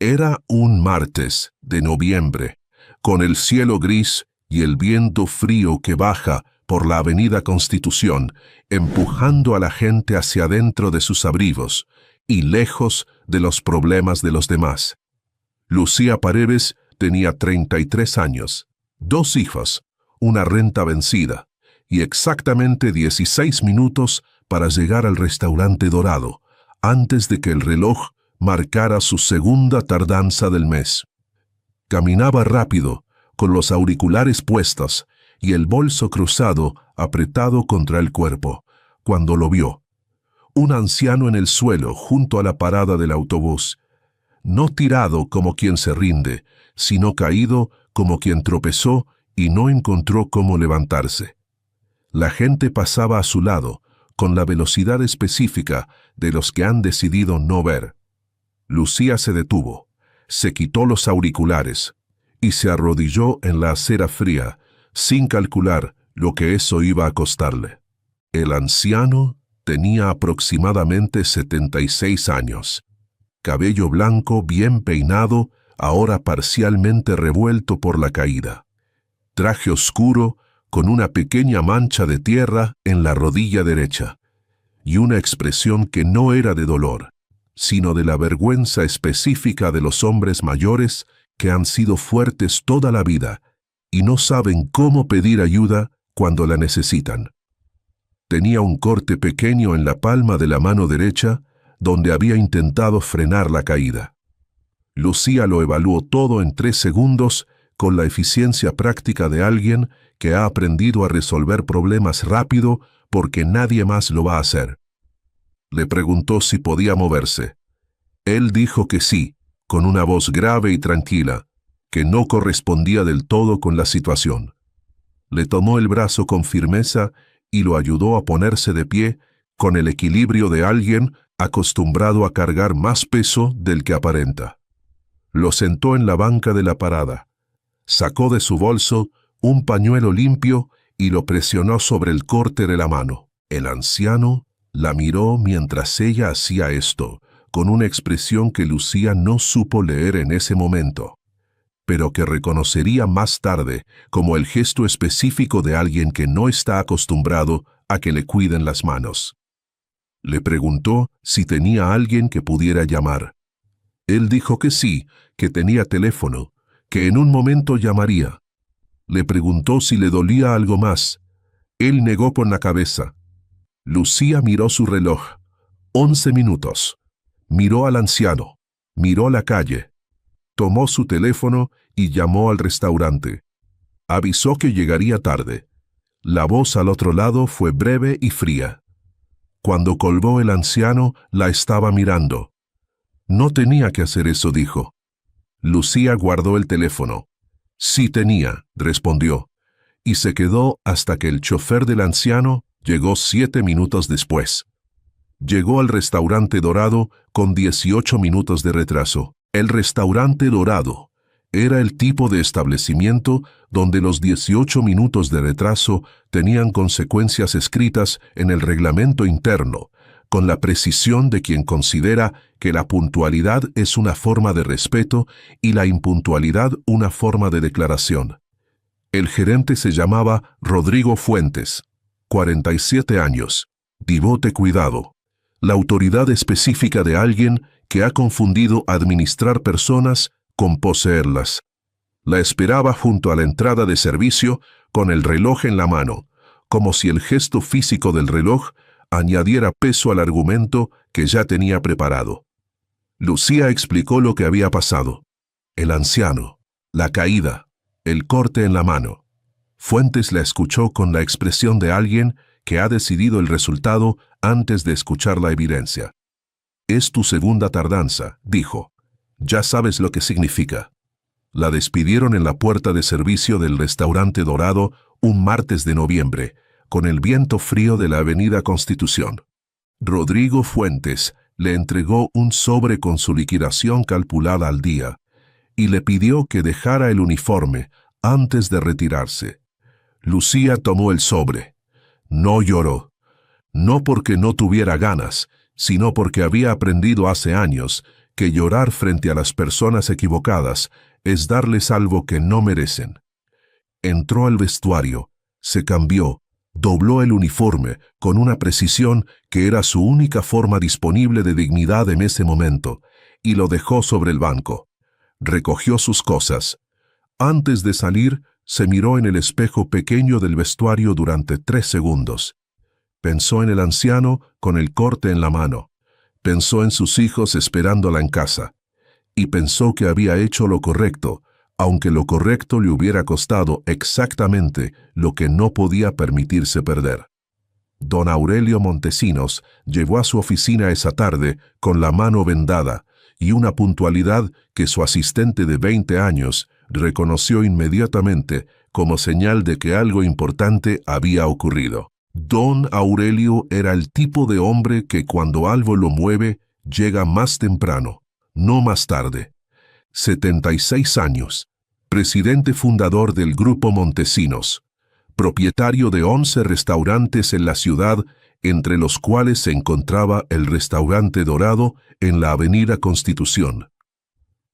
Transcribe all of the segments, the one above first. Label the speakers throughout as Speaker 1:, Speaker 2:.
Speaker 1: Era un martes de noviembre, con el cielo gris y el viento frío que baja por la avenida Constitución, empujando a la gente hacia adentro de sus abrigos y lejos de los problemas de los demás. Lucía Paredes tenía 33 años, 2 hijos, una renta vencida y exactamente 16 minutos para llegar al restaurante Dorado, antes de que el reloj marcara su segunda tardanza del mes. Caminaba rápido, con los auriculares puestos y el bolso cruzado apretado contra el cuerpo, cuando lo vio. Un anciano en el suelo junto a la parada del autobús, no tirado como quien se rinde, sino caído como quien tropezó y no encontró cómo levantarse. La gente pasaba a su lado, con la velocidad específica de los que han decidido no ver. Lucía se detuvo, se quitó los auriculares y se arrodilló en la acera fría, sin calcular lo que eso iba a costarle. El anciano tenía aproximadamente 76 años. Cabello blanco bien peinado, ahora parcialmente revuelto por la caída. Traje oscuro con una pequeña mancha de tierra en la rodilla derecha, y una expresión que no era de dolor, sino de la vergüenza específica de los hombres mayores que han sido fuertes toda la vida y no saben cómo pedir ayuda cuando la necesitan. Tenía un corte pequeño en la palma de la mano derecha, donde había intentado frenar la caída. Lucía lo evaluó todo en 3 segundos con la eficiencia práctica de alguien que ha aprendido a resolver problemas rápido porque nadie más lo va a hacer. Le preguntó si podía moverse. Él dijo que sí, con una voz grave y tranquila, que no correspondía del todo con la situación. Le tomó el brazo con firmeza y lo ayudó a ponerse de pie con el equilibrio de alguien acostumbrado a cargar más peso del que aparenta. Lo sentó en la banca de la parada, sacó de su bolso un pañuelo limpio y lo presionó sobre el corte de la mano. El anciano la miró mientras ella hacía esto, con una expresión que Lucía no supo leer en ese momento, pero que reconocería más tarde como el gesto específico de alguien que no está acostumbrado a que le cuiden las manos. Le preguntó si tenía alguien que pudiera llamar. Él dijo que sí, que tenía teléfono, que en un momento llamaría. Le preguntó si le dolía algo más. Él negó con la cabeza. Lucía miró su reloj. 11 minutos. Miró al anciano. Miró la calle. Tomó su teléfono y llamó al restaurante. Avisó que llegaría tarde. La voz al otro lado fue breve y fría. Cuando colgó el anciano, la estaba mirando. No tenía que hacer eso, dijo. Lucía guardó el teléfono. Sí tenía, respondió, y se quedó hasta que el chofer del anciano llegó 7 minutos después. Llegó al restaurante Dorado con 18 minutos de retraso. El restaurante Dorado era el tipo de establecimiento donde los 18 minutos de retraso tenían consecuencias escritas en el reglamento interno, con la precisión de quien considera que la puntualidad es una forma de respeto y la impuntualidad una forma de declaración. El gerente se llamaba Rodrigo Fuentes, 47 años, divote cuidado, la autoridad específica de alguien que ha confundido administrar personas con poseerlas. La esperaba junto a la entrada de servicio con el reloj en la mano, como si el gesto físico del reloj añadiera peso al argumento que ya tenía preparado. Lucía explicó lo que había pasado. El anciano, la caída, el corte en la mano. Fuentes la escuchó con la expresión de alguien que ha decidido el resultado antes de escuchar la evidencia. Es tu segunda tardanza, dijo. Ya sabes lo que significa. La despidieron en la puerta de servicio del restaurante Dorado un martes de noviembre, con el viento frío de la avenida Constitución. Rodrigo Fuentes le entregó un sobre con su liquidación calculada al día y le pidió que dejara el uniforme antes de retirarse. Lucía tomó el sobre. No lloró. No porque no tuviera ganas, sino porque había aprendido hace años que llorar frente a las personas equivocadas es darles algo que no merecen. Entró al vestuario, se cambió, dobló el uniforme con una precisión que era su única forma disponible de dignidad en ese momento, y lo dejó sobre el banco. Recogió sus cosas. Antes de salir, se miró en el espejo pequeño del vestuario durante 3 segundos. Pensó en el anciano con el corte en la mano. Pensó en sus hijos esperándola en casa. Y pensó que había hecho lo correcto, aunque lo correcto le hubiera costado exactamente lo que no podía permitirse perder. Don Aurelio Montesinos llegó a su oficina esa tarde con la mano vendada y una puntualidad que su asistente de 20 años reconoció inmediatamente como señal de que algo importante había ocurrido. Don Aurelio era el tipo de hombre que cuando algo lo mueve, llega más temprano, no más tarde. 76 años, presidente fundador del Grupo Montesinos, propietario de 11 restaurantes en la ciudad, entre los cuales se encontraba el Restaurante Dorado en la Avenida Constitución.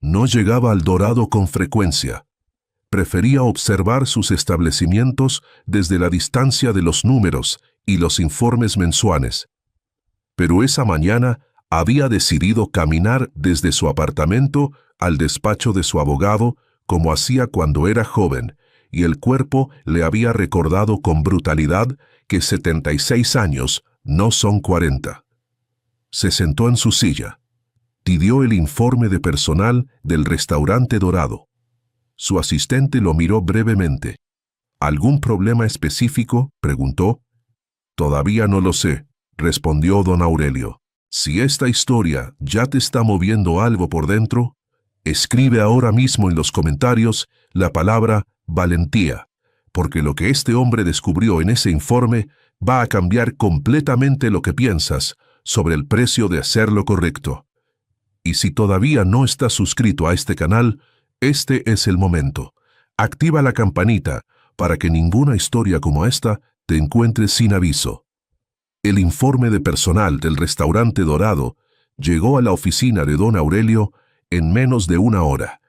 Speaker 1: No llegaba al Dorado con frecuencia. Prefería observar sus establecimientos desde la distancia de los números y los informes mensuales. Pero esa mañana había decidido caminar desde su apartamento al despacho de su abogado, como hacía cuando era joven, y el cuerpo le había recordado con brutalidad que 76 años no son 40. Se sentó en su silla. Pidió el informe de personal del Restaurante Dorado. Su asistente lo miró brevemente. ¿Algún problema específico?, preguntó. Todavía no lo sé, respondió don Aurelio. Si esta historia ya te está moviendo algo por dentro, escribe ahora mismo en los comentarios la palabra valentía, porque lo que este hombre descubrió en ese informe va a cambiar completamente lo que piensas sobre el precio de hacer lo correcto. Y si todavía no estás suscrito a este canal, este es el momento. Activa la campanita para que ninguna historia como esta te encuentre sin aviso. El informe de personal del Restaurante Dorado llegó a la oficina de don Aurelio en menos de 1 hora.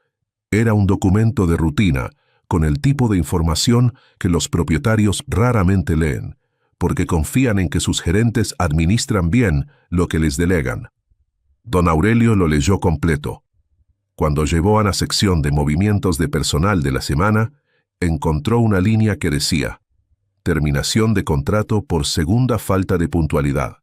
Speaker 1: Era un documento de rutina con el tipo de información que los propietarios raramente leen, porque confían en que sus gerentes administran bien lo que les delegan. Don Aurelio lo leyó completo. Cuando llegó a la sección de movimientos de personal de la semana, encontró una línea que decía: terminación de contrato por segunda falta de puntualidad.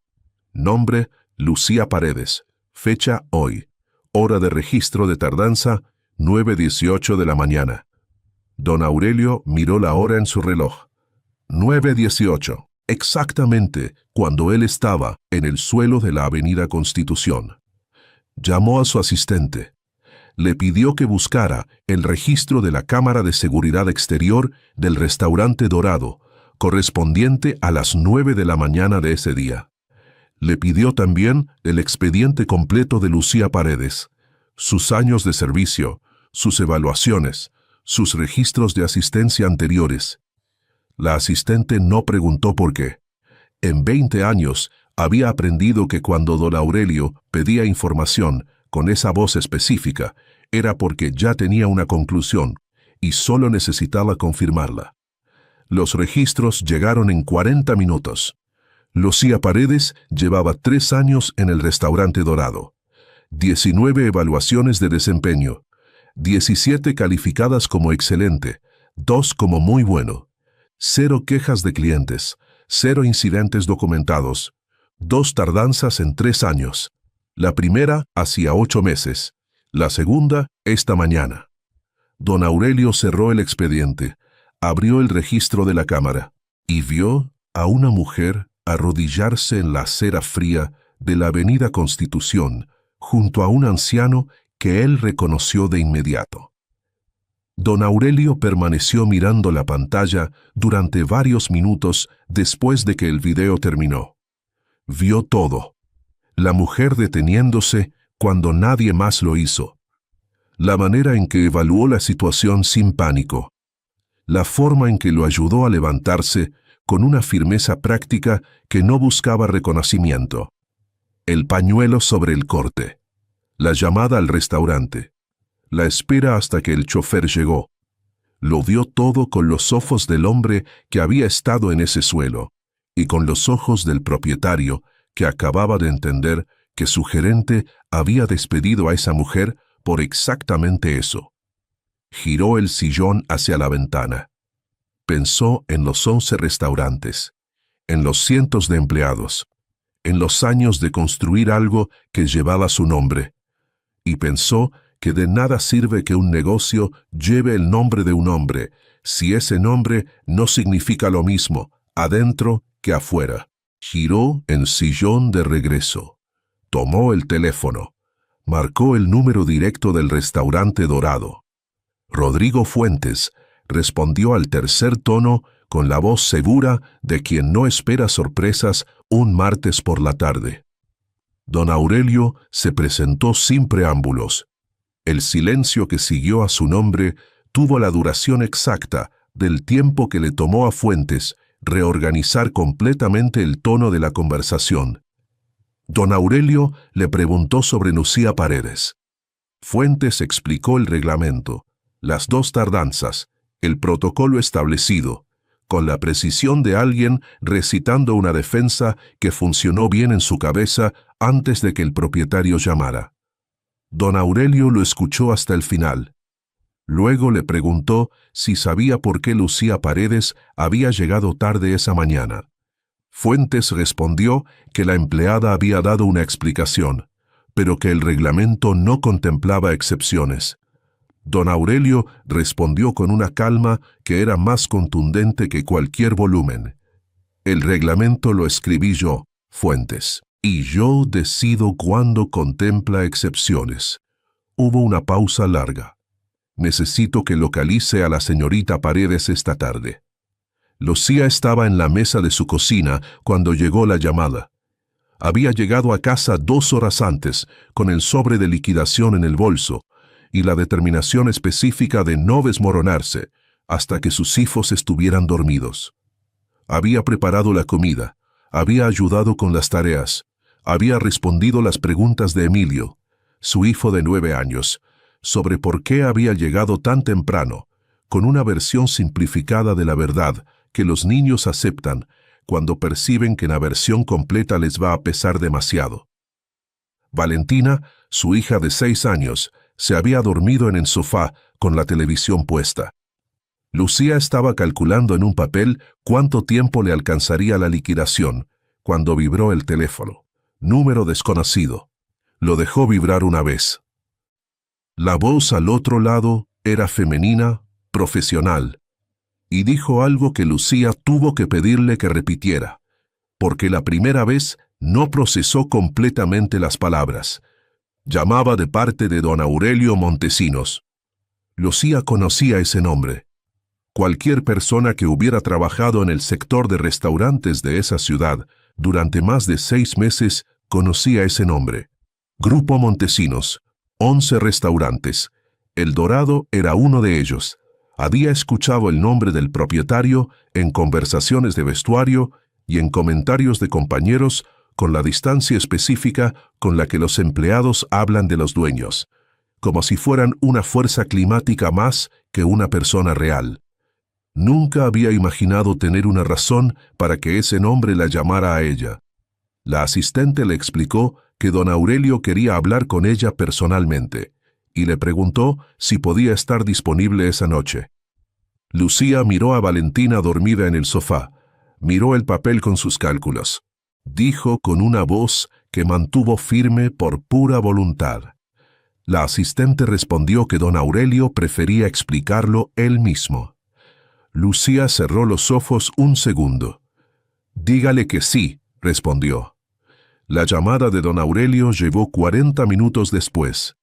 Speaker 1: Nombre: Lucía Paredes. Fecha: hoy. Hora de registro de tardanza: 9:18 de la mañana. Don Aurelio miró la hora en su reloj. 9:18, exactamente cuando él estaba en el suelo de la Avenida Constitución. Llamó a su asistente. Le pidió que buscara el registro de la cámara de seguridad exterior del Restaurante Dorado, correspondiente a las 9 de la mañana de ese día. Le pidió también el expediente completo de Lucía Paredes, sus años de servicio, sus evaluaciones, sus registros de asistencia anteriores. La asistente no preguntó por qué. En 20 años había aprendido que cuando don Aurelio pedía información con esa voz específica, era porque ya tenía una conclusión y solo necesitaba confirmarla. Los registros llegaron en 40 minutos. Lucía Paredes llevaba 3 años en el Restaurante Dorado. 19 evaluaciones de desempeño. 17 calificadas como excelente, 2 como muy bueno. 0 quejas de clientes, 0 incidentes documentados. 2 tardanzas en 3 años. La primera hacía 8 meses. La segunda, esta mañana. Don Aurelio cerró el expediente, abrió el registro de la cámara y vio a una mujer arrodillarse en la acera fría de la Avenida Constitución, junto a un anciano que él reconoció de inmediato. Don Aurelio permaneció mirando la pantalla durante varios minutos después de que el video terminó. Vio todo. La mujer deteniéndose cuando nadie más lo hizo. La manera en que evaluó la situación sin pánico. La forma en que lo ayudó a levantarse con una firmeza práctica que no buscaba reconocimiento. El pañuelo sobre el corte. La llamada al restaurante. La espera hasta que el chofer llegó. Lo vio todo con los ojos del hombre que había estado en ese suelo y con los ojos del propietario que acababa de entender que su gerente había despedido a esa mujer por exactamente eso. Giró el sillón hacia la ventana. Pensó en los 11 restaurantes, en los cientos de empleados, en los años de construir algo que llevaba su nombre, y pensó que de nada sirve que un negocio lleve el nombre de un hombre si ese nombre no significa lo mismo adentro que afuera. Giró el sillón de regreso. Tomó el teléfono. Marcó el número directo del restaurante Dorado. Rodrigo Fuentes respondió al tercer tono con la voz segura de quien no espera sorpresas un martes por la tarde. Don Aurelio se presentó sin preámbulos. El silencio que siguió a su nombre tuvo la duración exacta del tiempo que le tomó a Fuentes reorganizar completamente el tono de la conversación. Don Aurelio le preguntó sobre Lucía Paredes. Fuentes explicó el reglamento, las 2 tardanzas, el protocolo establecido, con la precisión de alguien recitando una defensa que funcionó bien en su cabeza antes de que el propietario llamara. Don Aurelio lo escuchó hasta el final. Luego le preguntó si sabía por qué Lucía Paredes había llegado tarde esa mañana. Fuentes respondió que la empleada había dado una explicación, pero que el reglamento no contemplaba excepciones. Don Aurelio respondió con una calma que era más contundente que cualquier volumen. El reglamento lo escribí yo, Fuentes, y yo decido cuándo contempla excepciones. Hubo una pausa larga. Necesito que localice a la señorita Paredes esta tarde. Lucía estaba en la mesa de su cocina cuando llegó la llamada. Había llegado a casa 2 horas antes, con el sobre de liquidación en el bolso, y la determinación específica de no desmoronarse hasta que sus hijos estuvieran dormidos. Había preparado la comida, había ayudado con las tareas, había respondido las preguntas de Emilio, su hijo de 9 años, sobre por qué había llegado tan temprano, con una versión simplificada de la verdad que los niños aceptan cuando perciben que la versión completa les va a pesar demasiado. Valentina, su hija de 6 años, se había dormido en el sofá con la televisión puesta. Lucía estaba calculando en un papel cuánto tiempo le alcanzaría la liquidación cuando vibró el teléfono. Número desconocido. Lo dejó vibrar una vez. La voz al otro lado era femenina, profesional, y dijo algo que Lucía tuvo que pedirle que repitiera, porque la primera vez no procesó completamente las palabras. Llamaba de parte de don Aurelio Montesinos. Lucía conocía ese nombre. Cualquier persona que hubiera trabajado en el sector de restaurantes de esa ciudad durante más de 6 meses conocía ese nombre. Grupo Montesinos, 11 restaurantes. El Dorado era uno de ellos. Había escuchado el nombre del propietario en conversaciones de vestuario y en comentarios de compañeros con la distancia específica con la que los empleados hablan de los dueños, como si fueran una fuerza climática más que una persona real. Nunca había imaginado tener una razón para que ese nombre la llamara a ella. La asistente le explicó que don Aurelio quería hablar con ella personalmente y le preguntó si podía estar disponible esa noche. Lucía miró a Valentina dormida en el sofá, miró el papel con sus cálculos. Dijo con una voz que mantuvo firme por pura voluntad. La asistente respondió que don Aurelio prefería explicarlo él mismo. Lucía cerró los ojos un segundo. «Dígale que sí», respondió. La llamada de don Aurelio llegó 40 minutos después.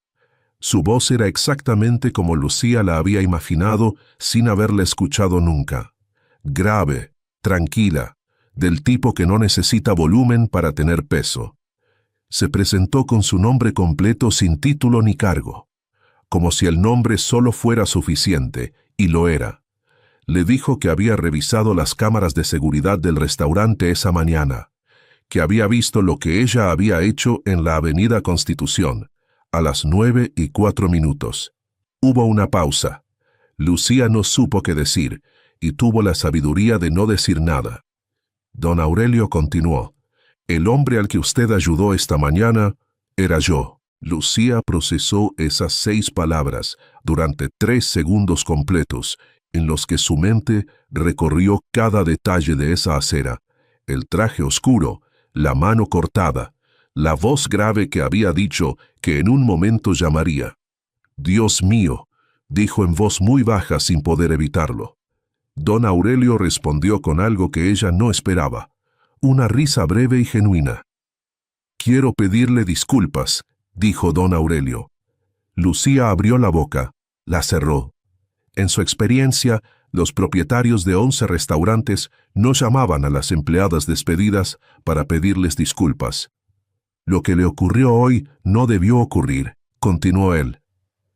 Speaker 1: Su voz era exactamente como Lucía la había imaginado sin haberla escuchado nunca. Grave, tranquila, del tipo que no necesita volumen para tener peso. Se presentó con su nombre completo sin título ni cargo, como si el nombre solo fuera suficiente, y lo era. Le dijo que había revisado las cámaras de seguridad del restaurante esa mañana, que había visto lo que ella había hecho en la Avenida Constitución, a las 9:04. Hubo una pausa. Lucía no supo qué decir y tuvo la sabiduría de no decir nada. Don Aurelio continuó: «El hombre al que usted ayudó esta mañana era yo». Lucía procesó esas 6 palabras durante 3 segundos completos, en los que su mente recorrió cada detalle de esa acera: el traje oscuro, la mano cortada, la voz grave que había dicho que en un momento llamaría. «Dios mío», dijo en voz muy baja sin poder evitarlo. Don Aurelio respondió con algo que ella no esperaba, una risa breve y genuina. «Quiero pedirle disculpas», dijo don Aurelio. Lucía abrió la boca, la cerró. En su experiencia, los propietarios de 11 restaurantes no llamaban a las empleadas despedidas para pedirles disculpas. «Lo que le ocurrió hoy no debió ocurrir», continuó él.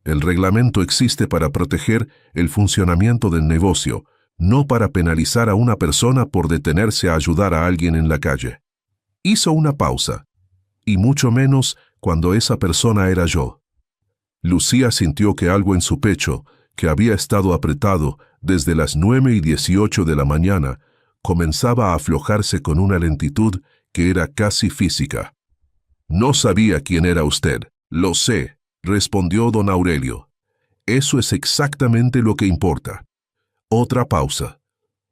Speaker 1: «El reglamento existe para proteger el funcionamiento del negocio, no para penalizar a una persona por detenerse a ayudar a alguien en la calle». Hizo una pausa, y mucho menos cuando esa persona era yo. Lucía sintió que algo en su pecho, que había estado apretado desde las 9:18 de la mañana, comenzaba a aflojarse con una lentitud que era casi física. «No sabía quién era usted». «Lo sé», respondió don Aurelio. «Eso es exactamente lo que importa». Otra pausa.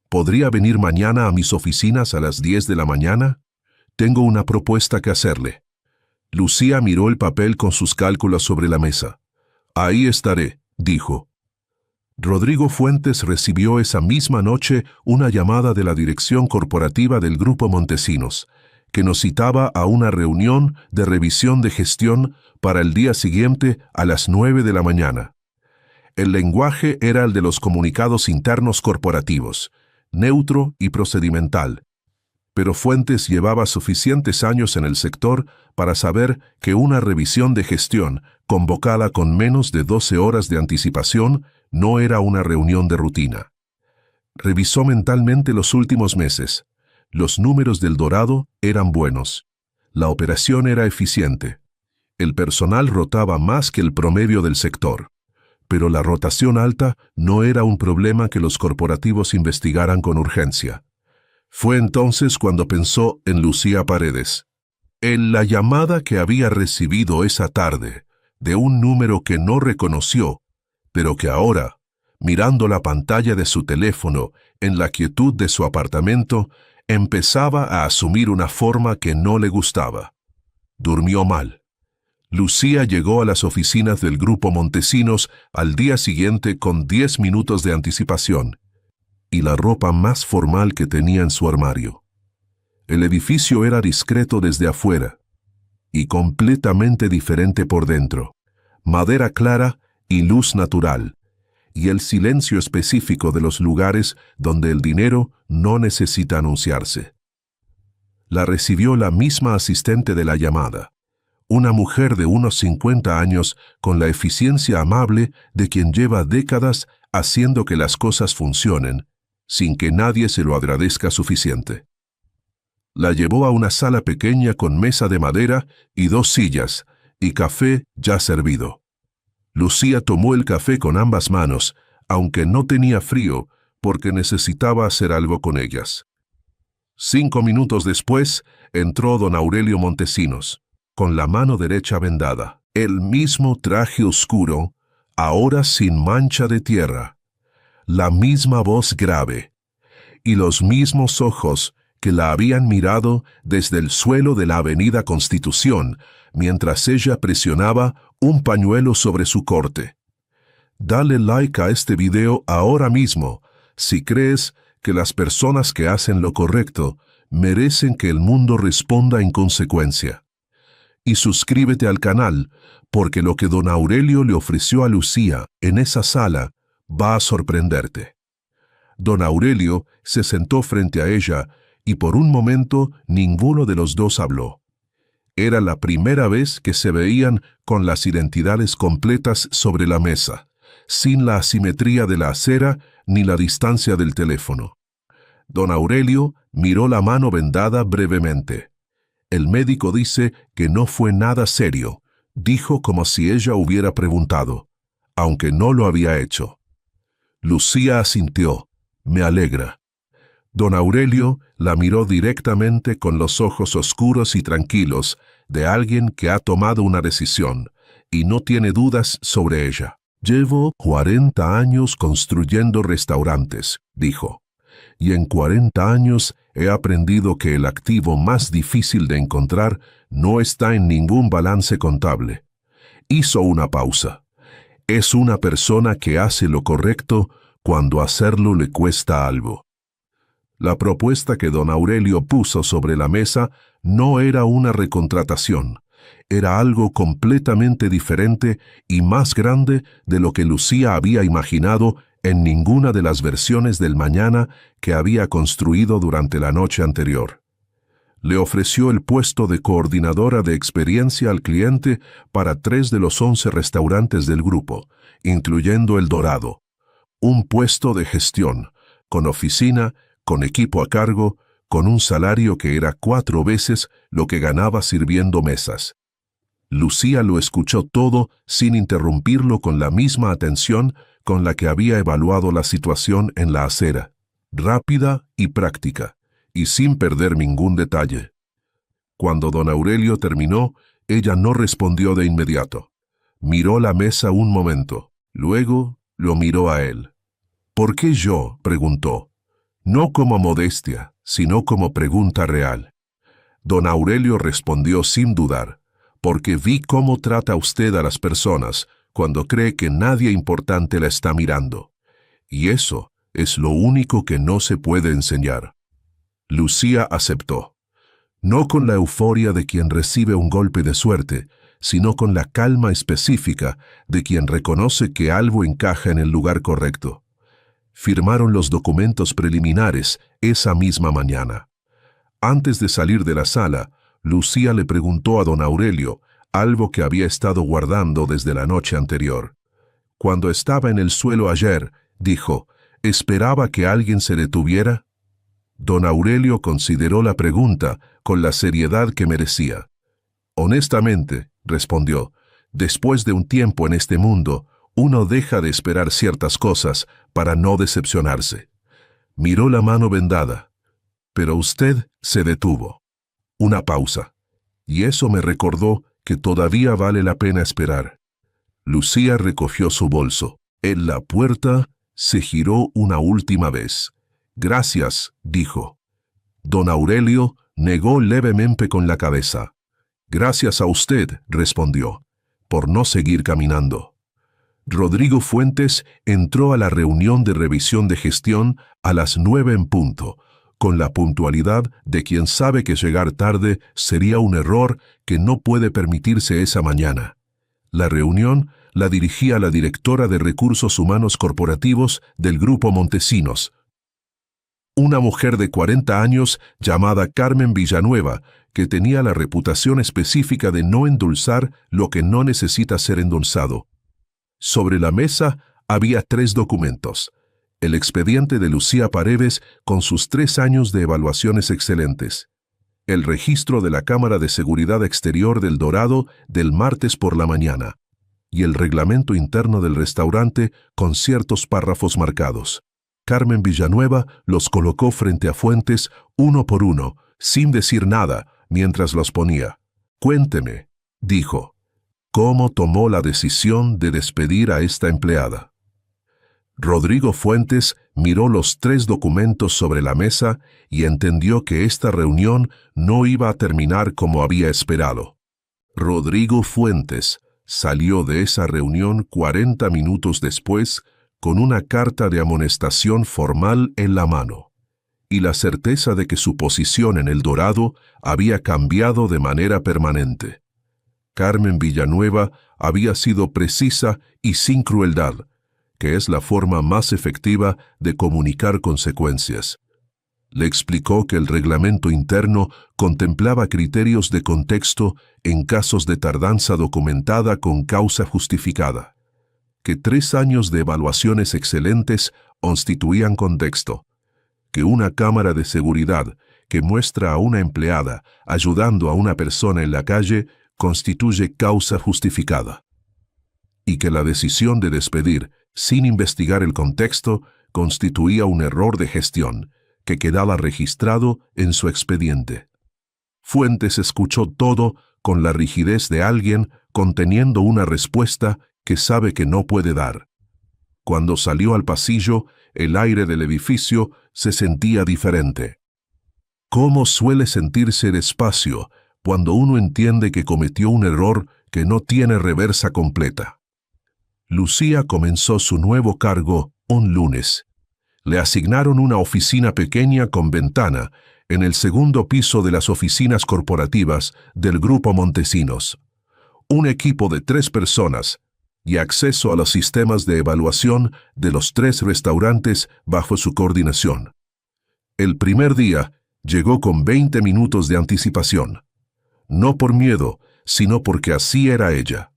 Speaker 1: «¿Podría venir mañana a mis oficinas a las 10 de la mañana? Tengo una propuesta que hacerle». Lucía miró el papel con sus cálculos sobre la mesa. «Ahí estaré», dijo. Rodrigo Fuentes recibió esa misma noche una llamada de la dirección corporativa del Grupo Montesinos, que nos citaba a una reunión de revisión de gestión para el día siguiente a las 9 de la mañana. El lenguaje era el de los comunicados internos corporativos, neutro y procedimental, pero Fuentes llevaba suficientes años en el sector para saber que una revisión de gestión convocada con menos de 12 horas de anticipación no era una reunión de rutina. Revisó mentalmente los últimos meses. Los números del Dorado eran buenos. La operación era eficiente. El personal rotaba más que el promedio del sector. Pero la rotación alta no era un problema que los corporativos investigaran con urgencia. Fue entonces cuando pensó en Lucía Paredes. En la llamada que había recibido esa tarde, de un número que no reconoció, pero que ahora, mirando la pantalla de su teléfono en la quietud de su apartamento, empezaba a asumir una forma que no le gustaba. Durmió mal. Lucía llegó a las oficinas del Grupo Montesinos al día siguiente con 10 minutos de anticipación y la ropa más formal que tenía en su armario. El edificio era discreto desde afuera y completamente diferente por dentro. Madera clara y luz natural, y el silencio específico de los lugares donde el dinero no necesita anunciarse. La recibió la misma asistente de la llamada, una mujer de unos 50 años con la eficiencia amable de quien lleva décadas haciendo que las cosas funcionen, sin que nadie se lo agradezca suficiente. La llevó a una sala pequeña con mesa de madera y 2 sillas, y café ya servido. Lucía tomó el café con ambas manos, aunque no tenía frío, porque necesitaba hacer algo con ellas. 5 minutos después, entró don Aurelio Montesinos, con la mano derecha vendada. El mismo traje oscuro, ahora sin mancha de tierra. La misma voz grave. Y los mismos ojos que la habían mirado desde el suelo de la Avenida Constitución, mientras ella presionaba un pañuelo sobre su corte. Dale like a este video ahora mismo si crees que las personas que hacen lo correcto merecen que el mundo responda en consecuencia. Y suscríbete al canal, porque lo que don Aurelio le ofreció a Lucía en esa sala va a sorprenderte. Don Aurelio se sentó frente a ella y por un momento ninguno de los dos habló. Era la primera vez que se veían con las identidades completas sobre la mesa, sin la asimetría de la acera ni la distancia del teléfono. Don Aurelio miró la mano vendada brevemente. El médico dice que no fue nada serio, dijo como si ella hubiera preguntado, aunque no lo había hecho. Lucía asintió. Me alegra. Don Aurelio la miró directamente con los ojos oscuros y tranquilos de alguien que ha tomado una decisión y no tiene dudas sobre ella. Llevo 40 años construyendo restaurantes, dijo, y en 40 años he aprendido que el activo más difícil de encontrar no está en ningún balance contable. Hizo una pausa. Es una persona que hace lo correcto cuando hacerlo le cuesta algo. La propuesta que don Aurelio puso sobre la mesa no era una recontratación, era algo completamente diferente y más grande de lo que Lucía había imaginado en ninguna de las versiones del mañana que había construido durante la noche anterior. Le ofreció el puesto de coordinadora de experiencia al cliente para 3 de los 11 restaurantes del grupo, incluyendo El Dorado. Un puesto de gestión, con oficina, con equipo a cargo, con un salario que era 4 veces lo que ganaba sirviendo mesas. Lucía lo escuchó todo sin interrumpirlo con la misma atención con la que había evaluado la situación en la acera, rápida y práctica, y sin perder ningún detalle. Cuando don Aurelio terminó, ella no respondió de inmediato. Miró la mesa un momento, luego lo miró a él. ¿Por qué yo?, preguntó. No como modestia, sino como pregunta real. Don Aurelio respondió sin dudar, porque vi cómo trata usted a las personas cuando cree que nadie importante la está mirando. Y eso es lo único que no se puede enseñar. Lucía aceptó, no con la euforia de quien recibe un golpe de suerte, sino con la calma específica de quien reconoce que algo encaja en el lugar correcto. Firmaron los documentos preliminares esa misma mañana. Antes de salir de la sala, Lucía le preguntó a don Aurelio algo que había estado guardando desde la noche anterior. Cuando estaba en el suelo ayer, dijo, ¿esperaba que alguien se detuviera? Don Aurelio consideró la pregunta con la seriedad que merecía. Honestamente, respondió, después de un tiempo en este mundo, uno deja de esperar ciertas cosas para no decepcionarse. Miró la mano vendada, pero usted se detuvo. Una pausa. Y eso me recordó que todavía vale la pena esperar. Lucía recogió su bolso. En la puerta se giró una última vez. Gracias, dijo. Don Aurelio negó levemente con la cabeza. Gracias a usted, respondió, por no seguir caminando. Rodrigo Fuentes entró a la reunión de revisión de gestión a las 9 en punto, con la puntualidad de quien sabe que llegar tarde sería un error que no puede permitirse esa mañana. La reunión la dirigía la directora de Recursos Humanos Corporativos del Grupo Montesinos, una mujer de 40 años llamada Carmen Villanueva, que tenía la reputación específica de no endulzar lo que no necesita ser endulzado. Sobre la mesa había 3 documentos. El expediente de Lucía Paredes con sus 3 años de evaluaciones excelentes. El registro de la Cámara de Seguridad Exterior del Dorado del martes por la mañana. Y el reglamento interno del restaurante con ciertos párrafos marcados. Carmen Villanueva los colocó frente a Fuentes uno por uno, sin decir nada, mientras los ponía. Cuénteme, dijo. ¿Cómo tomó la decisión de despedir a esta empleada? Rodrigo Fuentes miró los 3 documentos sobre la mesa y entendió que esta reunión no iba a terminar como había esperado. Rodrigo Fuentes salió de esa reunión 40 minutos después con una carta de amonestación formal en la mano y la certeza de que su posición en El Dorado había cambiado de manera permanente. Carmen Villanueva había sido precisa y sin crueldad, que es la forma más efectiva de comunicar consecuencias. Le explicó que el reglamento interno contemplaba criterios de contexto en casos de tardanza documentada con causa justificada, que 3 años de evaluaciones excelentes constituían contexto, que una cámara de seguridad que muestra a una empleada ayudando a una persona en la calle constituye causa justificada, y que la decisión de despedir, sin investigar el contexto, constituía un error de gestión, que quedaba registrado en su expediente. Fuentes escuchó todo con la rigidez de alguien conteniendo una respuesta que sabe que no puede dar. Cuando salió al pasillo, el aire del edificio se sentía diferente. ¿Cómo suele sentirse el espacio cuando uno entiende que cometió un error que no tiene reversa completa? Lucía comenzó su nuevo cargo un lunes. Le asignaron una oficina pequeña con ventana en el segundo piso de las oficinas corporativas del Grupo Montesinos. Un equipo de 3 personas y acceso a los sistemas de evaluación de los 3 restaurantes bajo su coordinación. El primer día llegó con 20 minutos de anticipación. No por miedo, sino porque así era ella.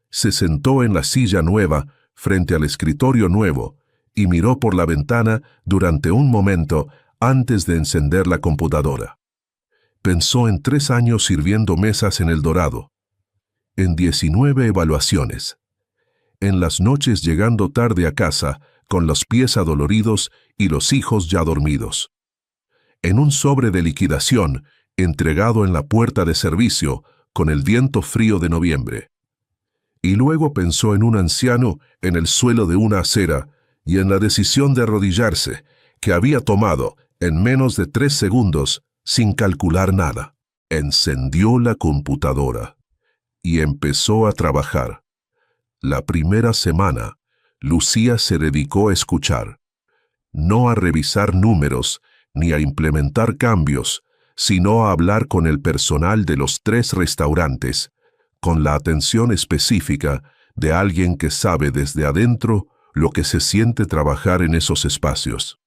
Speaker 1: Se sentó en la silla nueva frente al escritorio nuevo y miró por la ventana durante un momento antes de encender la computadora. Pensó en 3 años sirviendo mesas en El Dorado, en 19 evaluaciones, en las noches llegando tarde a casa con los pies adoloridos y los hijos ya dormidos, en un sobre de liquidación entregado en la puerta de servicio con el viento frío de noviembre. Y luego pensó en un anciano en el suelo de una acera y en la decisión de arrodillarse que había tomado en menos de 3 segundos sin calcular nada. Encendió la computadora y empezó a trabajar. La primera semana, Lucía se dedicó a escuchar, no a revisar números ni a implementar cambios, sino a hablar con el personal de los 3 restaurantes, con la atención específica de alguien que sabe desde adentro lo que se siente trabajar en esos espacios.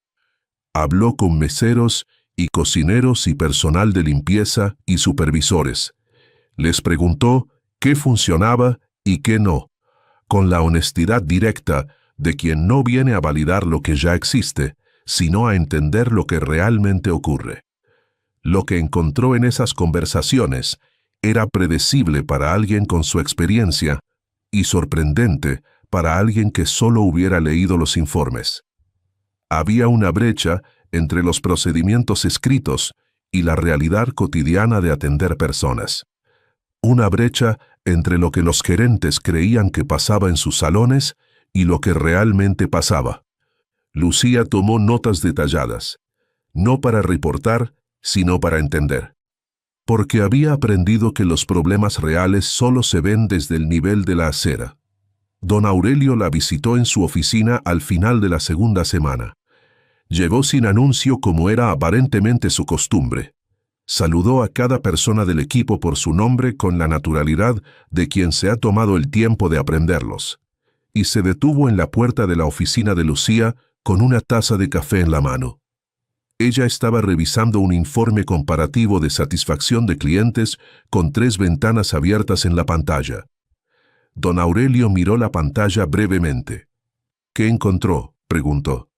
Speaker 1: Habló con meseros y cocineros y personal de limpieza y supervisores. Les preguntó qué funcionaba y qué no, con la honestidad directa de quien no viene a validar lo que ya existe, sino a entender lo que realmente ocurre. Lo que encontró en esas conversaciones era predecible para alguien con su experiencia y sorprendente para alguien que solo hubiera leído los informes. Había una brecha entre los procedimientos escritos y la realidad cotidiana de atender personas. Una brecha entre lo que los gerentes creían que pasaba en sus salones y lo que realmente pasaba. Lucía tomó notas detalladas, no para reportar, sino para entender. Porque había aprendido que los problemas reales solo se ven desde el nivel de la acera. Don Aurelio la visitó en su oficina al final de la segunda semana. Llegó sin anuncio como era aparentemente su costumbre. Saludó a cada persona del equipo por su nombre con la naturalidad de quien se ha tomado el tiempo de aprenderlos. Y se detuvo en la puerta de la oficina de Lucía con una taza de café en la mano. Ella estaba revisando un informe comparativo de satisfacción de clientes con 3 ventanas abiertas en la pantalla. Don Aurelio miró la pantalla brevemente. ¿Qué encontró?, preguntó.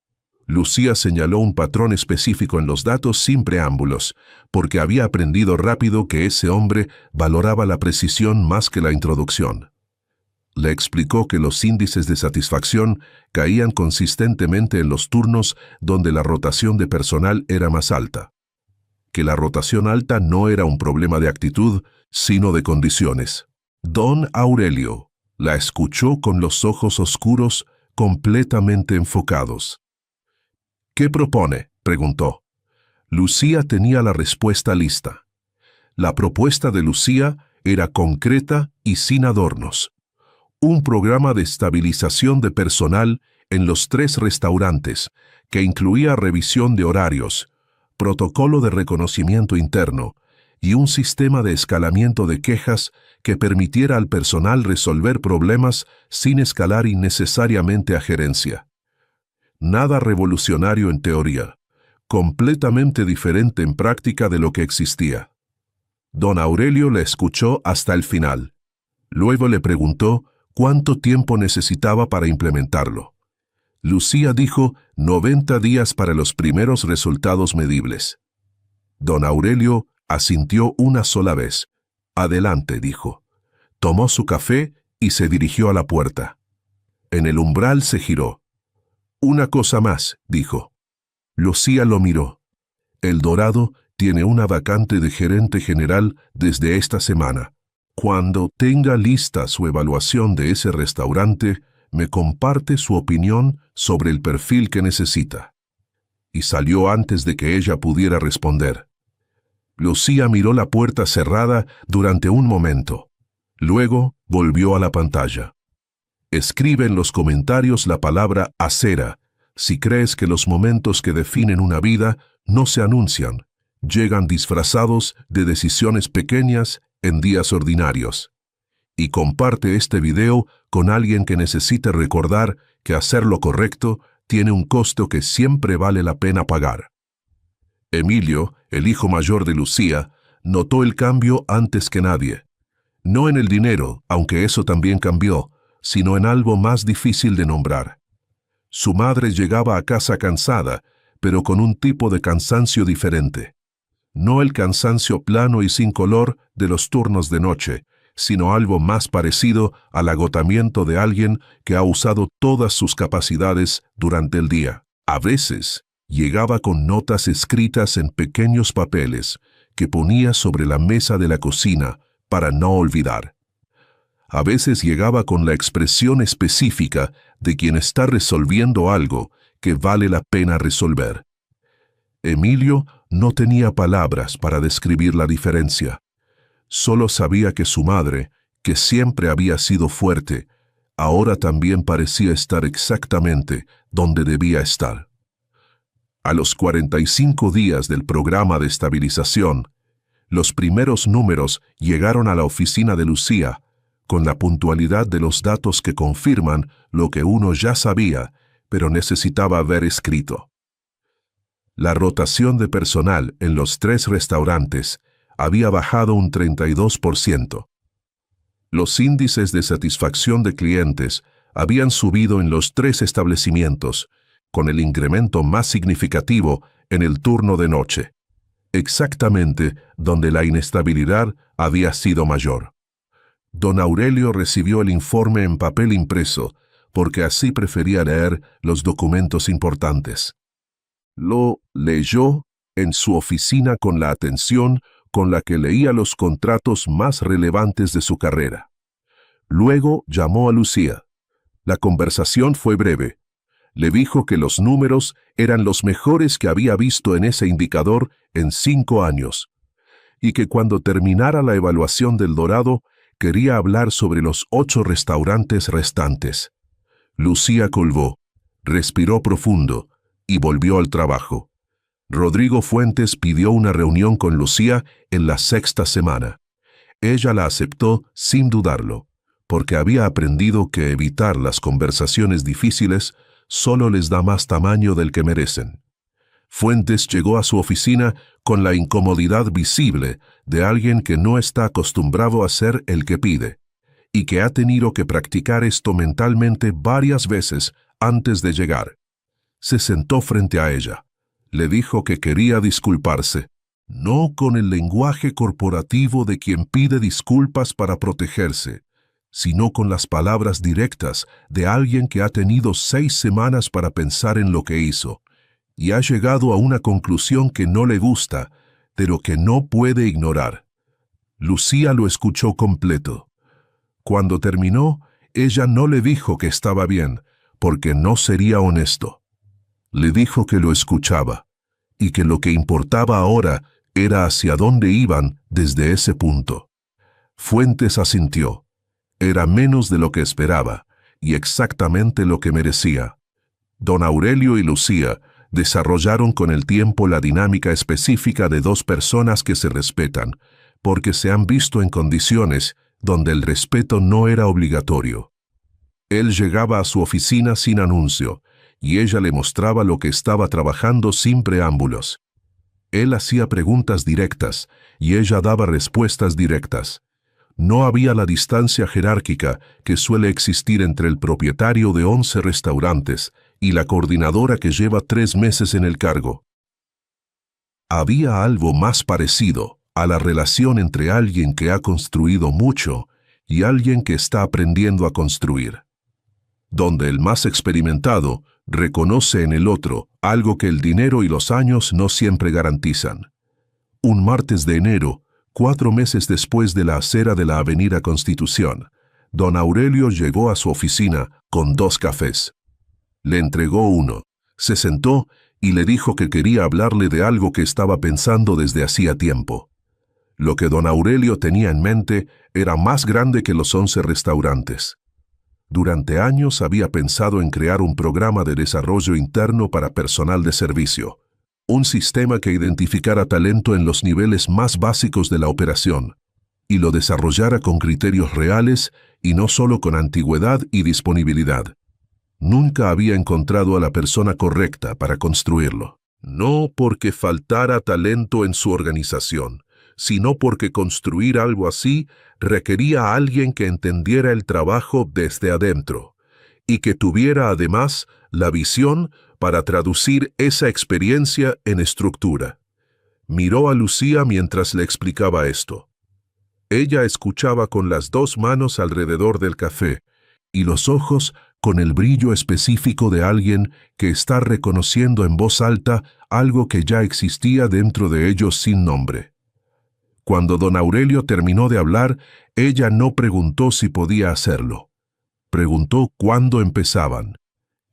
Speaker 1: Lucía señaló un patrón específico en los datos sin preámbulos, porque había aprendido rápido que ese hombre valoraba la precisión más que la introducción. Le explicó que los índices de satisfacción caían consistentemente en los turnos donde la rotación de personal era más alta. Que la rotación alta no era un problema de actitud, sino de condiciones. Don Aurelio la escuchó con los ojos oscuros completamente enfocados. ¿Qué propone?, preguntó. Lucía tenía la respuesta lista. La propuesta de Lucía era concreta y sin adornos. Un programa de estabilización de personal en los 3 restaurantes, que incluía revisión de horarios, protocolo de reconocimiento interno y un sistema de escalamiento de quejas que permitiera al personal resolver problemas sin escalar innecesariamente a gerencia. Nada revolucionario en teoría, completamente diferente en práctica de lo que existía. Don Aurelio le escuchó hasta el final. Luego le preguntó cuánto tiempo necesitaba para implementarlo. Lucía dijo 90 días para los primeros resultados medibles. Don Aurelio asintió una sola vez. Adelante, dijo. Tomó su café y se dirigió a la puerta. En el umbral se giró. Una cosa más, dijo. Lucía lo miró. El Dorado tiene una vacante de gerente general desde esta semana. Cuando tenga lista su evaluación de ese restaurante, me comparte su opinión sobre el perfil que necesita. Y salió antes de que ella pudiera responder. Lucía miró la puerta cerrada durante un momento. Luego volvió a la pantalla. Escribe en los comentarios la palabra acera si crees que los momentos que definen una vida no se anuncian, llegan disfrazados de decisiones pequeñas en días ordinarios. Y comparte este video con alguien que necesite recordar que hacer lo correcto tiene un costo que siempre vale la pena pagar. Emilio, el hijo mayor de Lucía, notó el cambio antes que nadie. No en el dinero, aunque eso también cambió, sino en algo más difícil de nombrar. Su madre llegaba a casa cansada, pero con un tipo de cansancio diferente. No el cansancio plano y sin color de los turnos de noche, sino algo más parecido al agotamiento de alguien que ha usado todas sus capacidades durante el día. A veces, llegaba con notas escritas en pequeños papeles que ponía sobre la mesa de la cocina para no olvidar. A veces llegaba con la expresión específica de quien está resolviendo algo que vale la pena resolver. Emilio no tenía palabras para describir la diferencia. Solo sabía que su madre, que siempre había sido fuerte, ahora también parecía estar exactamente donde debía estar. A los 45 días del programa de estabilización, los primeros números llegaron a la oficina de Lucía, con la puntualidad de los datos que confirman lo que uno ya sabía, pero necesitaba ver escrito. La rotación de personal en los 3 restaurantes había bajado un 32%. Los índices de satisfacción de clientes habían subido en los 3 establecimientos, con el incremento más significativo en el turno de noche, exactamente donde la inestabilidad había sido mayor. Don Aurelio recibió el informe en papel impreso, porque así prefería leer los documentos importantes. Lo leyó en su oficina con la atención con la que leía los contratos más relevantes de su carrera. Luego llamó a Lucía. La conversación fue breve. Le dijo que los números eran los mejores que había visto en ese indicador en 5 años, y que cuando terminara la evaluación del Dorado, quería hablar sobre los 8 restaurantes restantes. Lucía colgó, respiró profundo y volvió al trabajo. Rodrigo Fuentes pidió una reunión con Lucía en la 6ª semana. Ella la aceptó sin dudarlo, porque había aprendido que evitar las conversaciones difíciles solo les da más tamaño del que merecen. Fuentes llegó a su oficina con la incomodidad visible de alguien que no está acostumbrado a ser el que pide, y que ha tenido que practicar esto mentalmente varias veces antes de llegar. Se sentó frente a ella. Le dijo que quería disculparse, no con el lenguaje corporativo de quien pide disculpas para protegerse, sino con las palabras directas de alguien que ha tenido 6 semanas para pensar en lo que hizo, y ha llegado a una conclusión que no le gusta, pero que no puede ignorar. Lucía lo escuchó completo. Cuando terminó, ella no le dijo que estaba bien, porque no sería honesto. Le dijo que lo escuchaba, y que lo que importaba ahora era hacia dónde iban desde ese punto. Fuentes asintió. Era menos de lo que esperaba, y exactamente lo que merecía. Don Aurelio y Lucía desarrollaron con el tiempo la dinámica específica de 2 personas que se respetan, porque se han visto en condiciones donde el respeto no era obligatorio. Él llegaba a su oficina sin anuncio, y ella le mostraba lo que estaba trabajando sin preámbulos. Él hacía preguntas directas, y ella daba respuestas directas. No había la distancia jerárquica que suele existir entre el propietario de 11 restaurantes y la coordinadora que lleva 3 meses en el cargo. Había algo más parecido, a la relación entre alguien que ha construido mucho y alguien que está aprendiendo a construir, donde el más experimentado reconoce en el otro algo que el dinero y los años no siempre garantizan. Un martes de enero, 4 meses después de la acera de la Avenida Constitución, don Aurelio llegó a su oficina con 2 cafés. Le entregó uno, se sentó y le dijo que quería hablarle de algo que estaba pensando desde hacía tiempo. Lo que don Aurelio tenía en mente era más grande que los 11 restaurantes. Durante años había pensado en crear un programa de desarrollo interno para personal de servicio, un sistema que identificara talento en los niveles más básicos de la operación y lo desarrollara con criterios reales y no solo con antigüedad y disponibilidad. Nunca había encontrado a la persona correcta para construirlo. No porque faltara talento en su organización, sino porque construir algo así requería a alguien que entendiera el trabajo desde adentro y que tuviera además la visión para traducir esa experiencia en estructura. Miró a Lucía mientras le explicaba esto. Ella escuchaba con las 2 manos alrededor del café y los ojos con el brillo específico de alguien que está reconociendo en voz alta algo que ya existía dentro de ellos sin nombre. Cuando don Aurelio terminó de hablar, ella no preguntó si podía hacerlo. Preguntó cuándo empezaban.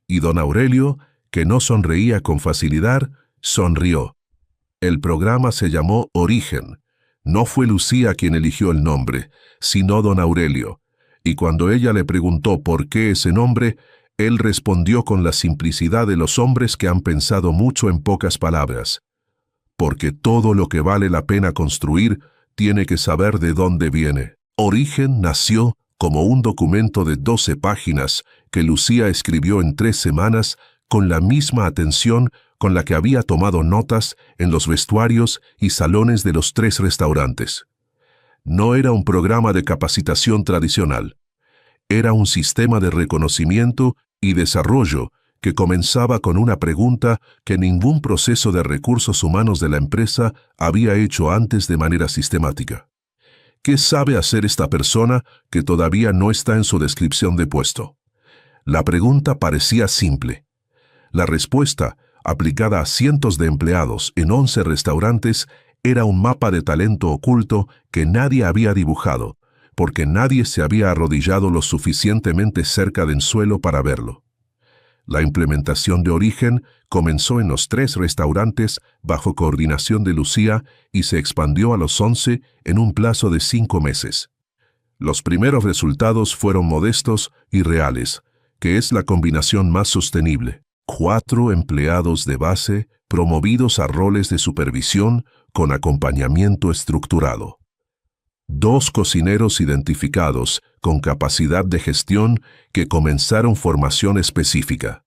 Speaker 1: Y don Aurelio, que no sonreía con facilidad, sonrió. El programa se llamó Origen. No fue Lucía quien eligió el nombre, sino don Aurelio. Y cuando ella le preguntó por qué ese nombre, él respondió con la simplicidad de los hombres que han pensado mucho en pocas palabras. Porque todo lo que vale la pena construir tiene que saber de dónde viene. Origen nació como un documento de 12 páginas que Lucía escribió en 3 semanas con la misma atención con la que había tomado notas en los vestuarios y salones de los 3 restaurantes. No era un programa de capacitación tradicional. Era un sistema de reconocimiento y desarrollo que comenzaba con una pregunta que ningún proceso de recursos humanos de la empresa había hecho antes de manera sistemática. ¿Qué sabe hacer esta persona que todavía no está en su descripción de puesto? La pregunta parecía simple. La respuesta, aplicada a cientos de empleados en 11 restaurantes, era un mapa de talento oculto que nadie había dibujado, porque nadie se había arrodillado lo suficientemente cerca del suelo para verlo. La implementación de Origen comenzó en los 3 restaurantes bajo coordinación de Lucía y se expandió a los 11 en un plazo de 5 meses. Los primeros resultados fueron modestos y reales, que es la combinación más sostenible. 4 empleados de base promovidos a roles de supervisión con acompañamiento estructurado. 2 cocineros identificados con capacidad de gestión que comenzaron formación específica.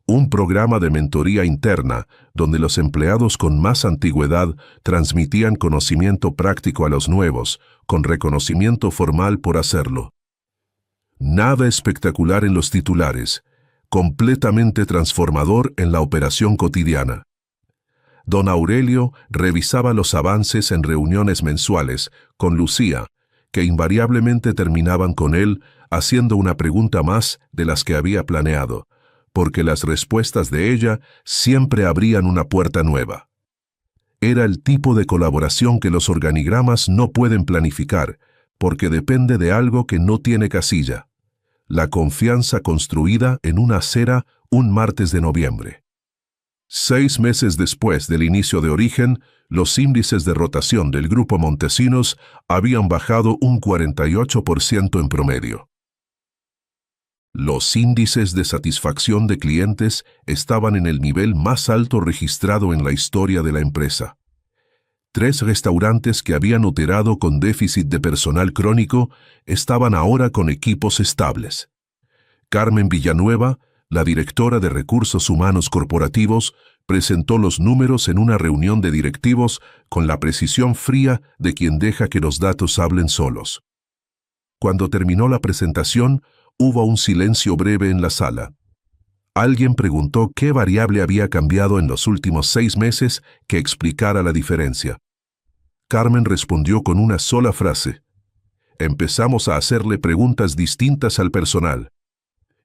Speaker 1: Un programa de mentoría interna donde los empleados con más antigüedad transmitían conocimiento práctico a los nuevos, con reconocimiento formal por hacerlo. Nada espectacular en los titulares, completamente transformador en la operación cotidiana. Don Aurelio revisaba los avances en reuniones mensuales con Lucía, que invariablemente terminaban con él haciendo una pregunta más de las que había planeado, porque las respuestas de ella siempre abrían una puerta nueva. Era el tipo de colaboración que los organigramas no pueden planificar, porque depende de algo que no tiene casilla. La confianza construida en una acera un martes de noviembre. 6 meses después del inicio de Origen, los índices de rotación del Grupo Montesinos habían bajado un 48% en promedio. Los índices de satisfacción de clientes estaban en el nivel más alto registrado en la historia de la empresa. 3 restaurantes que habían operado con déficit de personal crónico estaban ahora con equipos estables. Carmen Villanueva, la directora de Recursos Humanos Corporativos, presentó los números en una reunión de directivos con la precisión fría de quien deja que los datos hablen solos. Cuando terminó la presentación, hubo un silencio breve en la sala. Alguien preguntó qué variable había cambiado en los últimos 6 meses que explicara la diferencia. Carmen respondió con una sola frase. Empezamos a hacerle preguntas distintas al personal.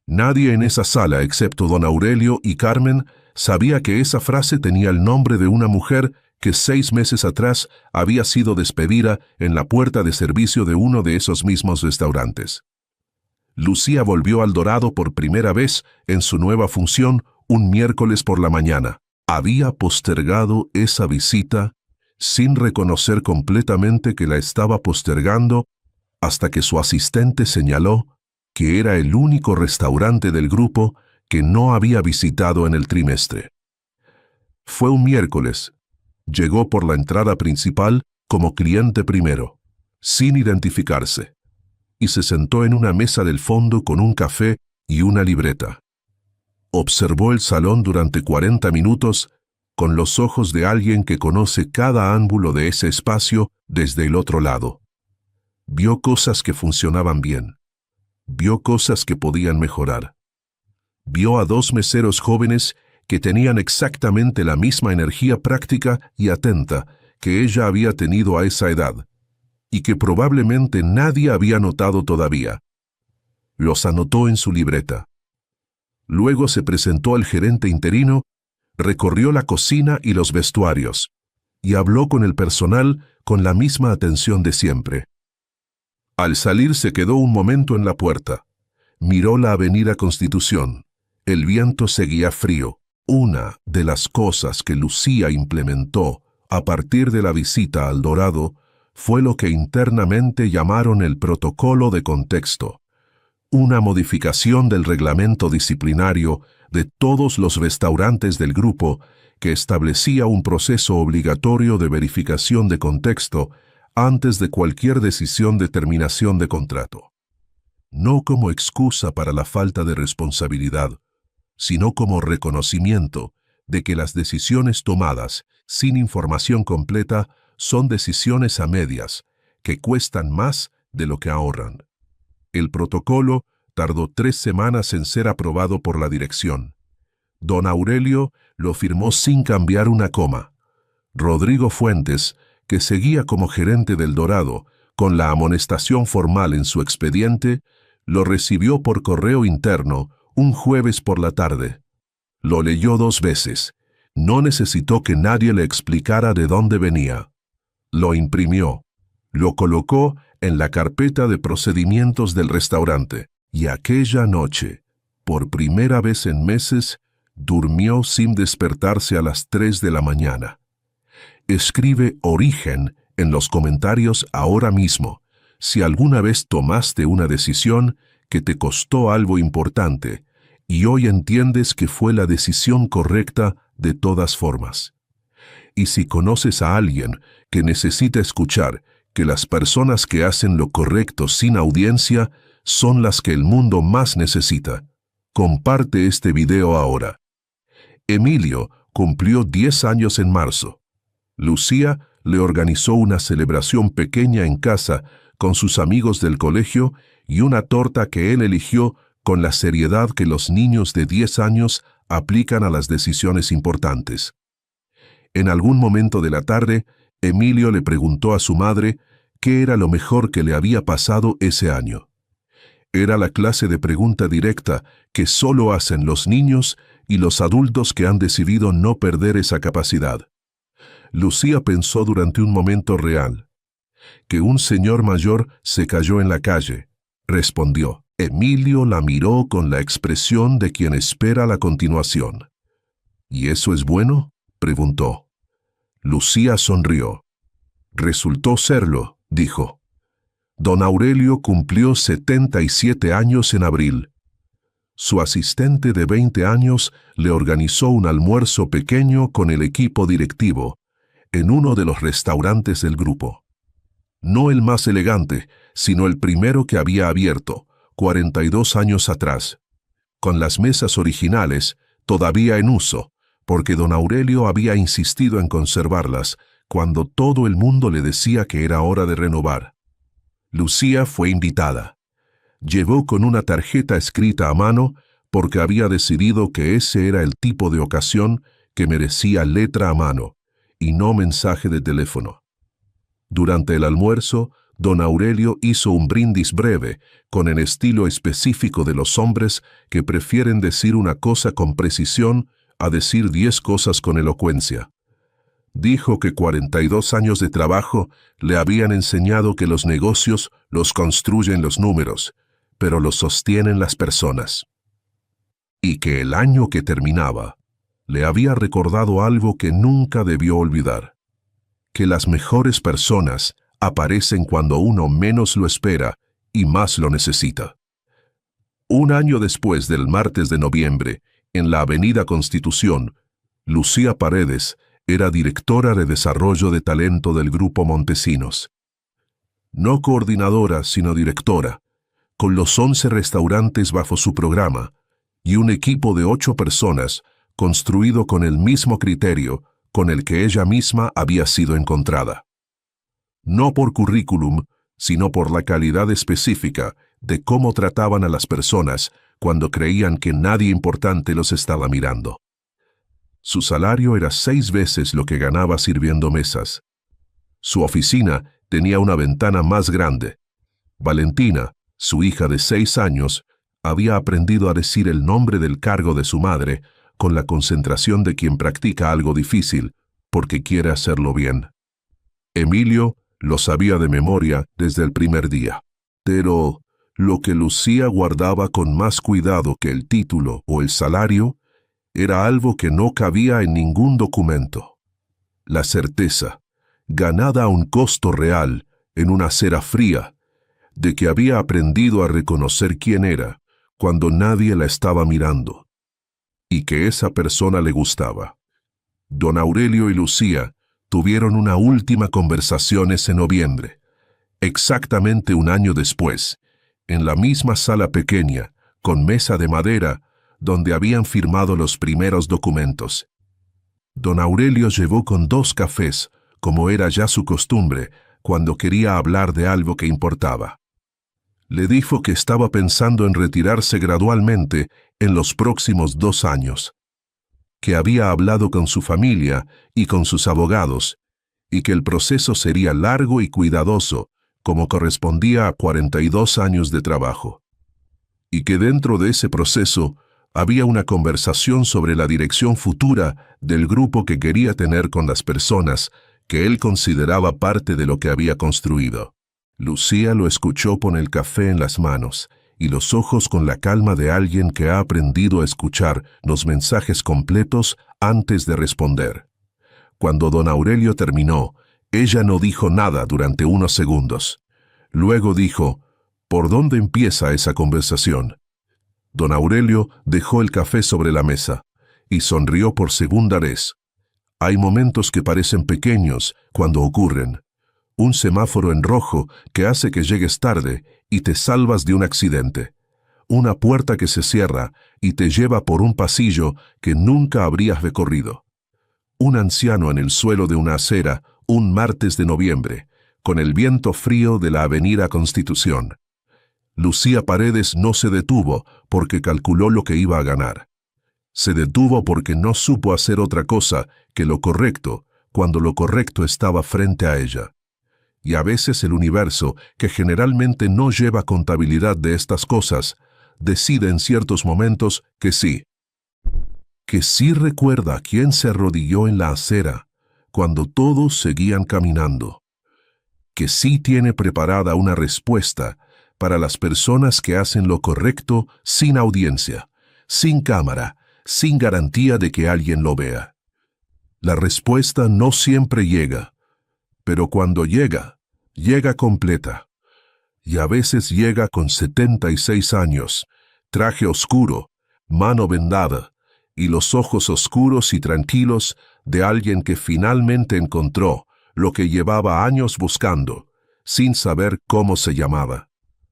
Speaker 1: Nadie en esa sala, excepto don Aurelio y Carmen, sabía que esa frase tenía el nombre de una mujer que 6 meses atrás había sido despedida en la puerta de servicio de uno de esos mismos restaurantes. Lucía volvió al Dorado por primera vez en su nueva función un miércoles por la mañana. Había postergado esa visita sin reconocer completamente que la estaba postergando hasta que su asistente señaló que era el único restaurante del grupo que no había visitado en el trimestre. Fue un miércoles. Llegó por la entrada principal como cliente primero, sin identificarse, y se sentó en una mesa del fondo con un café y una libreta. Observó el salón durante 40 minutos con los ojos de alguien que conoce cada ángulo de ese espacio desde el otro lado. Vio cosas que funcionaban bien. Vio cosas que podían mejorar. Vio a 2 meseros jóvenes que tenían exactamente la misma energía práctica y atenta que ella había tenido a esa edad, y que probablemente nadie había notado todavía. Los anotó en su libreta. Luego se presentó al gerente interino, recorrió la cocina y los vestuarios, y habló con el personal con la misma atención de siempre. Al salir se quedó un momento en la puerta. Miró la avenida Constitución. El viento seguía frío. Una de las cosas que Lucía implementó a partir de la visita al Dorado fue lo que internamente llamaron el protocolo de contexto, una modificación del reglamento disciplinario de todos los restaurantes del grupo que establecía un proceso obligatorio de verificación de contexto antes de cualquier decisión de terminación de contrato. No como excusa para la falta de responsabilidad, sino como reconocimiento de que las decisiones tomadas sin información completa son decisiones a medias, que cuestan más de lo que ahorran. El protocolo tardó 3 semanas en ser aprobado por la dirección. Don Aurelio lo firmó sin cambiar una coma. Rodrigo Fuentes, que seguía como gerente del Dorado, con la amonestación formal en su expediente, lo recibió por correo interno un jueves por la tarde. Lo leyó 2 veces. No necesitó que nadie le explicara de dónde venía. Lo imprimió. Lo colocó en la carpeta de procedimientos del restaurante. Y aquella noche, por primera vez en meses, durmió sin despertarse a las 3 de la mañana. Escribe origen en los comentarios ahora mismo si alguna vez tomaste una decisión que te costó algo importante y hoy entiendes que fue la decisión correcta de todas formas. Y si conoces a alguien que necesita escuchar que las personas que hacen lo correcto sin audiencia son las que el mundo más necesita, comparte este video ahora. Emilio cumplió 10 años en marzo. Lucía le organizó una celebración pequeña en casa con sus amigos del colegio y una torta que él eligió con la seriedad que los niños de 10 años aplican a las decisiones importantes. En algún momento de la tarde, Emilio le preguntó a su madre qué era lo mejor que le había pasado ese año. Era la clase de pregunta directa que solo hacen los niños y los adultos que han decidido no perder esa capacidad. Lucía pensó durante un momento real. Que un señor mayor se cayó en la calle, respondió. Emilio la miró con la expresión de quien espera la continuación. ¿Y eso es bueno?, preguntó. Lucía sonrió. Resultó serlo, dijo. Don Aurelio cumplió 77 años en abril. Su asistente de 20 años le organizó un almuerzo pequeño con el equipo directivo en uno de los restaurantes del grupo. No el más elegante, sino el primero que había abierto, 42 años atrás, con las mesas originales todavía en uso, porque don Aurelio había insistido en conservarlas cuando todo el mundo le decía que era hora de renovar. Lucía fue invitada. Llegó con una tarjeta escrita a mano porque había decidido que ese era el tipo de ocasión que merecía letra a mano y no mensaje de teléfono. Durante el almuerzo, don Aurelio hizo un brindis breve, con el estilo específico de los hombres que prefieren decir una cosa con precisión a decir 10 cosas con elocuencia. Dijo que 42 años de trabajo le habían enseñado que los negocios los construyen los números, pero los sostienen las personas. Y que el año que terminaba le había recordado algo que nunca debió olvidar: que las mejores personas aparecen cuando uno menos lo espera y más lo necesita. Un año después del martes de noviembre, en la Avenida Constitución, Lucía Paredes era directora de desarrollo de talento del Grupo Montesinos. No coordinadora, sino directora, con los 11 restaurantes bajo su programa y un equipo de 8 personas construido con el mismo criterio con el que ella misma había sido encontrada. No por currículum, sino por la calidad específica de cómo trataban a las personas cuando creían que nadie importante los estaba mirando. Su salario era 6 veces lo que ganaba sirviendo mesas. Su oficina tenía una ventana más grande. Valentina, su hija de 6 años, había aprendido a decir el nombre del cargo de su madre con la concentración de quien practica algo difícil porque quiere hacerlo bien. Emilio lo sabía de memoria desde el primer día. Pero lo que Lucía guardaba con más cuidado que el título o el salario era algo que no cabía en ningún documento: la certeza, ganada a un costo real en una acera fría, de que había aprendido a reconocer quién era cuando nadie la estaba mirando, y que esa persona le gustaba. Don Aurelio y Lucía tuvieron una última conversación ese noviembre, exactamente un año después, en la misma sala pequeña, con mesa de madera, donde habían firmado los primeros documentos. Don Aurelio llevó con 2 cafés, como era ya su costumbre, cuando quería hablar de algo que importaba. Le dijo que estaba pensando en retirarse gradualmente en los próximos 2 años, que había hablado con su familia y con sus abogados, y que el proceso sería largo y cuidadoso, como correspondía a 42 años de trabajo, y que dentro de ese proceso había una conversación sobre la dirección futura del grupo que quería tener con las personas que él consideraba parte de lo que había construido. Lucía lo escuchó con el café en las manos y los ojos con la calma de alguien que ha aprendido a escuchar los mensajes completos antes de responder. Cuando don Aurelio terminó, ella no dijo nada durante unos segundos. Luego dijo: ¿por dónde empieza esa conversación? Don Aurelio dejó el café sobre la mesa y sonrió por segunda vez. Hay momentos que parecen pequeños cuando ocurren. Un semáforo en rojo que hace que llegues tarde y te salvas de un accidente. Una puerta que se cierra y te lleva por un pasillo que nunca habrías recorrido. Un anciano en el suelo de una acera un martes de noviembre, con el viento frío de la Avenida Constitución. Lucía Paredes no se detuvo porque calculó lo que iba a ganar. Se detuvo porque no supo hacer otra cosa que lo correcto cuando lo correcto estaba frente a ella. Y a veces el universo, que generalmente no lleva contabilidad de estas cosas, decide en ciertos momentos que sí. Que sí recuerda quién se arrodilló en la acera cuando todos seguían caminando. Que sí tiene preparada una respuesta para las personas que hacen lo correcto sin audiencia, sin cámara, sin garantía de que alguien lo vea. La respuesta no siempre llega, pero cuando llega, llega completa. Y a veces llega con 76 años, traje oscuro, mano vendada, y los ojos oscuros y tranquilos de alguien que finalmente encontró lo que llevaba años buscando, sin saber cómo se llamaba.